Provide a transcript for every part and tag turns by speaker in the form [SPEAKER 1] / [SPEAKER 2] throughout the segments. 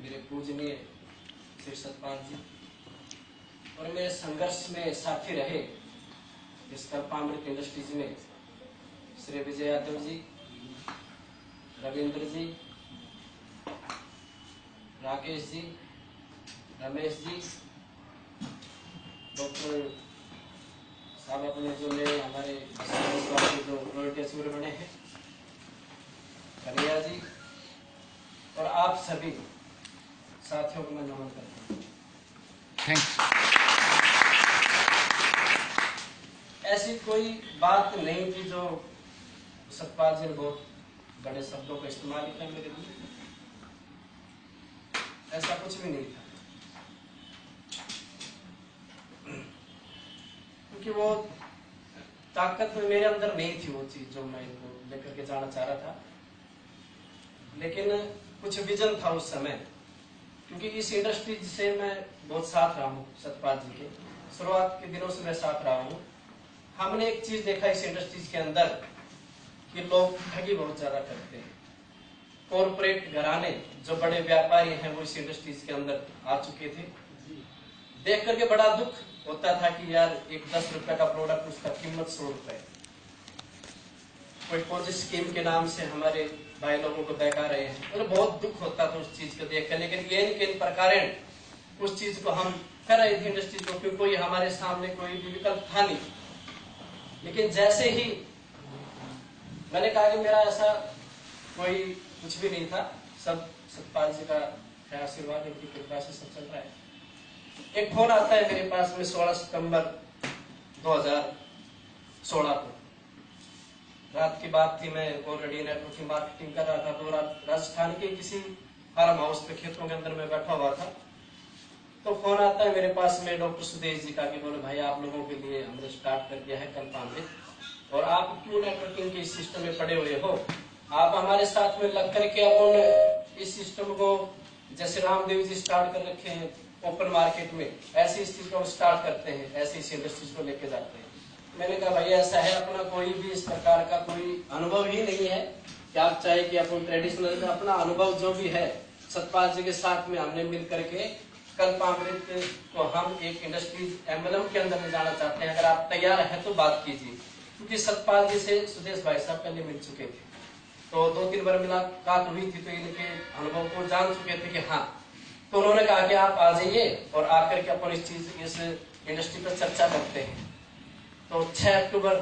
[SPEAKER 1] मेरे पूजनीय श्री सतपाल जी और मेरे संघर्ष में साथी रहे इस कल्पामृत इंडस्ट्रीज में श्री विजय यादव जी, रविंद्र जी, राकेश जी, रमेश जी, डॉक्टर साहब अपने जो मेरे हमारे जो प्रोडक्ट बने हैं, कन्हैया जी और आप सभी साथियों को मैं नमन करता हूँ।
[SPEAKER 2] थैंक्स।
[SPEAKER 1] ऐसी कोई बात नहीं थी जो सतपाल जी ने बहुत बड़े शब्दों का इस्तेमाल किया मेरे लिए, ऐसा कुछ भी नहीं था, क्योंकि वो ताकत मेरे अंदर नहीं थी वो चीज जो मैं इनको लेकर के जाना चाह रहा था। लेकिन कुछ विजन था उस समय, क्योंकि इस इंडस्ट्री से मैं बहुत साथ रहा हूँ सतपाल जी के, शुरुआत के दिनों से मैं साथ रहा हूँ। हमने एक चीज देखा इस इंडस्ट्रीज के अंदर कि लोग ठगी बहुत ज्यादा करते हैं। कॉर्पोरेट घराने जो बड़े व्यापारी हैं वो इस इंडस्ट्रीज के अंदर आ चुके थे। देख करके बड़ा दुख होता था कि यार एक 10 रुपए का प्रोडक्ट उसका कीमत 100 रुपए। कोई पोजी स्कीम के नाम से हमारे भाई लोगों को बहका रहे हैं, मतलब बहुत दुख होता था उस चीज को देख कर। लेकिन किन प्रकार उस चीज को हम कर रहे थे इंडस्ट्री को, क्योंकि कोई हमारे सामने कोई भी विकल्प था नहीं। लेकिन जैसे ही मैंने कहा कि मेरा ऐसा कोई कुछ भी नहीं था, सब सतपाल जी का आशीर्वाद, उनकी कृपा से सब चल रहा है। एक फोन आता है मेरे पास में 16 सितंबर 2016 को, रात की बात थी। मैं ऑलरेडी नेटवर्किंग मार्केटिंग कर रहा था, तो राजस्थान के किसी फार्म हाउस पे खेतों के अंदर में बैठा हुआ था। तो फोन आता है मेरे पास में डॉक्टर सुदेश जी का कि बोले भाई आप लोगों के लिए हमने स्टार्ट कर दिया है कल्पामृत, और आप क्यों नेटवर्किंग के सिस्टम में पड़े हुए हो, आप हमारे साथ में लग करके अपन इस सिस्टम को जैसे रामदेव जी स्टार्ट कर रखे हैं ओपन मार्केट में, ऐसे इस चीज को स्टार्ट करते हैं, ऐसे इस इंडस्ट्रीज को लेके जाते हैं। मैंने कहा भाई ऐसा है, अपना कोई भी इस प्रकार का कोई अनुभव ही नहीं है कि आप चाहे कि अपन ट्रेडिशनल में अपना अनुभव जो भी है सतपाल जी के साथ में हमने मिल करके कल्पामृत को हम एक इंडस्ट्रीज एम्बलम के अंदर ले जाना चाहते हैं। अगर आप तैयार है तो बात कीजिए, क्योंकि सतपाल जी से सुदेश भाई साहब पहले मिल चुके थे, तो 2-3 बार मुलाकात हुई थी, तो इनके अनुभव को जान चुके थे कि हाँ। तो उन्होंने कहा कि आप आ जाइए और आकर के अपन इस इंडस्ट्री पर चर्चा करते हैं। तो 6 अक्टूबर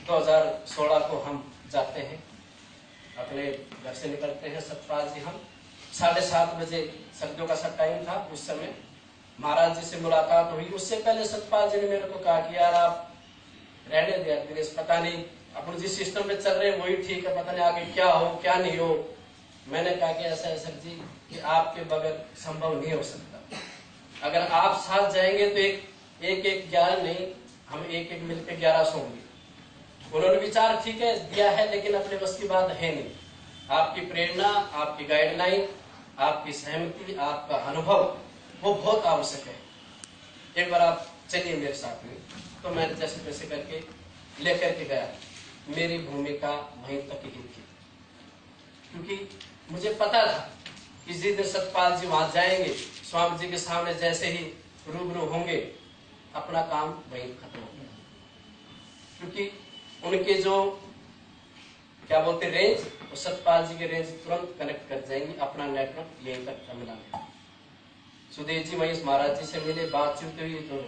[SPEAKER 1] 2016 को हम जाते हैं, अपने घर से निकलते हैं सतपाल जी। हम 7:30 बजे सर्दियों का सब टाइम था उस समय। महाराज जी से मुलाकात हुई। उससे पहले सतपाल जी ने मेरे को कहा कि यार आप रहने दे दिनेश, पता नहीं अपन जिस सिस्टम में चल रहे हैं वही ठीक है, पता नहीं आगे क्या हो क्या नहीं हो। मैंने कहा कि ऐसा है सर जी कि आपके बगैर संभव नहीं हो सकता। अगर आप साथ जाएंगे तो एक 11 नहीं, हम एक मिलकर 1100 होंगे। उन्होंने विचार ठीक है दिया है, लेकिन अपने बस की बात है नहीं। आपकी प्रेरणा, आपकी गाइडलाइन, आपकी सहमति, आपका अनुभव वो बहुत आवश्यक है। एक बार आप चलिए मेरे साथ में। तो मैं जैसे तैसे करके लेकर के गया। मेरी भूमिका वहीं तक ही थी, क्योंकि मुझे पता था कि जिस दिन सतपाल जी वहां जाएंगे, स्वामी जी के सामने जैसे ही रूबरू होंगे, अपना काम वहीं खत्म हो गया। क्योंकि उनके जो क्या बोलते रेंज, और सतपाल जी के रेंज तुरंत कनेक्ट कर जाएंगे, अपना नेटवर्क यहीं तक मिला। सुदेश जी वहीं महाराज जी से मिले, बातचीत हुई, तो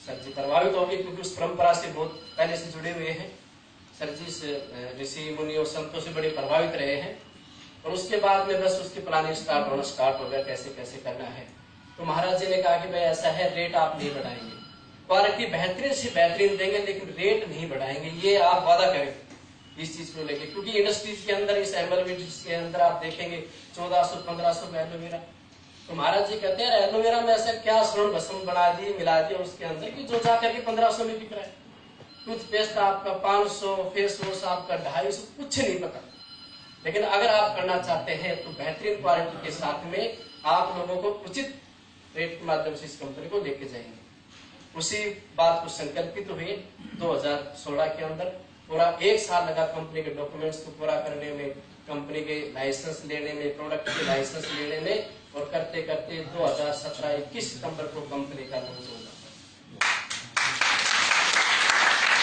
[SPEAKER 1] सर जी प्रभावित हो गए, क्योंकि उस परंपरा से बहुत पहले से जुड़े हुए हैं। सर जी से ऋषि मुनि और संतों से बड़े प्रभावित रहे हैं। और उसके बाद में बस उसकी प्लानिंग स्टार्ट हो गया, कैसे कैसे करना है। तो महाराज जी ने कहा कि भाई ऐसा है, रेट आप नहीं बढ़ाएंगे, क्वालिटी बेहतरीन से बेहतरीन देंगे, लेकिन रेट नहीं बढ़ाएंगे, ये आप वादा करें इस चीज को लेके। क्योंकि इंडस्ट्रीज के अंदर, इस एम्बलम के अंदर आप देखेंगे 1400-1500 में एलोवेरा। तो महाराज जी कहते हैं एलोवेरा में ऐसा क्या स्वर्ण भस्म बना दिए, मिला दिया उसके अंदर कि जो जाकर के 1500 में बिक रहा है। टूथपेस्ट आपका 500, फेस वॉश आपका 250, कुछ नहीं पता। लेकिन अगर आप करना चाहते हैं तो बेहतरीन क्वालिटी के साथ में आप लोगों को उचित रेट के माध्यम से इस कंपनी को लेके जाएंगे। उसी बात को संकल्पित हुए 2016 के अंदर। पूरा 1 साल लगा कंपनी के डॉक्यूमेंट्स को पूरा करने में, कंपनी के लाइसेंस लेने में, प्रोडक्ट के लाइसेंस लेने में, और करते करते 2017 21 सितंबर को कंपनी का लॉन्च होगा।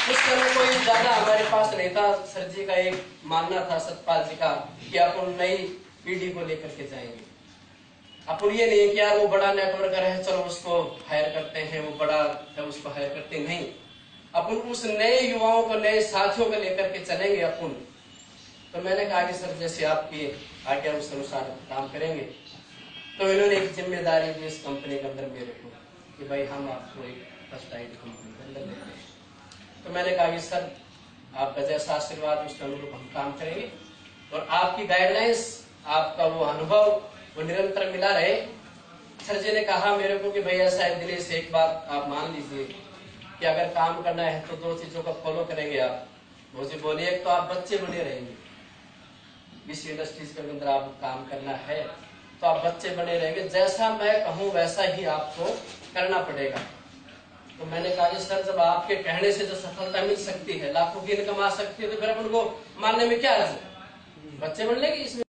[SPEAKER 1] उस समय कोई ज्यादा हमारे पास नहीं था। सर जी का एक मानना था, सतपाल जी का, कि अपन नई पीढ़ी को लेकर के जाएंगे। अपन ये नहीं कि यार वो बड़ा नेटवर्क है, चलो उसको हायर करते हैं, वो बड़ा है उसको हायर करते नहीं। अपन उस नए युवाओं को, नए साथियों को लेकर के चलेंगे अपन। तो मैंने कहा कि सर जैसे आपकी आज्ञा उस अनुसार काम करेंगे। तो इन्होंने एक जिम्मेदारी दी इस कंपनी के अंदर मेरे को, कि भाई हम आपको एक फर्स्ट आईटी कंपनी के अंदर लेते हैं। तो मैंने कहा कि सर आपका जैसा आशीर्वाद उसके अनुरूप हम काम करेंगे, और आपकी गाइडलाइंस, आपका वो अनुभव वो निरंतर मिला रहे। सर जी ने कहा मेरे को कि भाई ऐसा है दिनेश, एक बात आप मान लीजिए कि अगर काम करना है तो 2 चीजों का फॉलो करेंगे आप। मुझे बोलिए, एक तो आप बच्चे बने रहेंगे, इस इंडस्ट्रीज के अंदर आप काम करना है तो आप बच्चे बने रहेंगे, जैसा मैं कहूँ वैसा ही आपको करना पड़ेगा। तो मैंने कहा कि सर जब आपके कहने से जो सफलता मिल सकती है, लाखों की इनकम आ सकती है, तो फिर अपन को मानने में क्या अर्ज है? बच्चे बनने की इसमें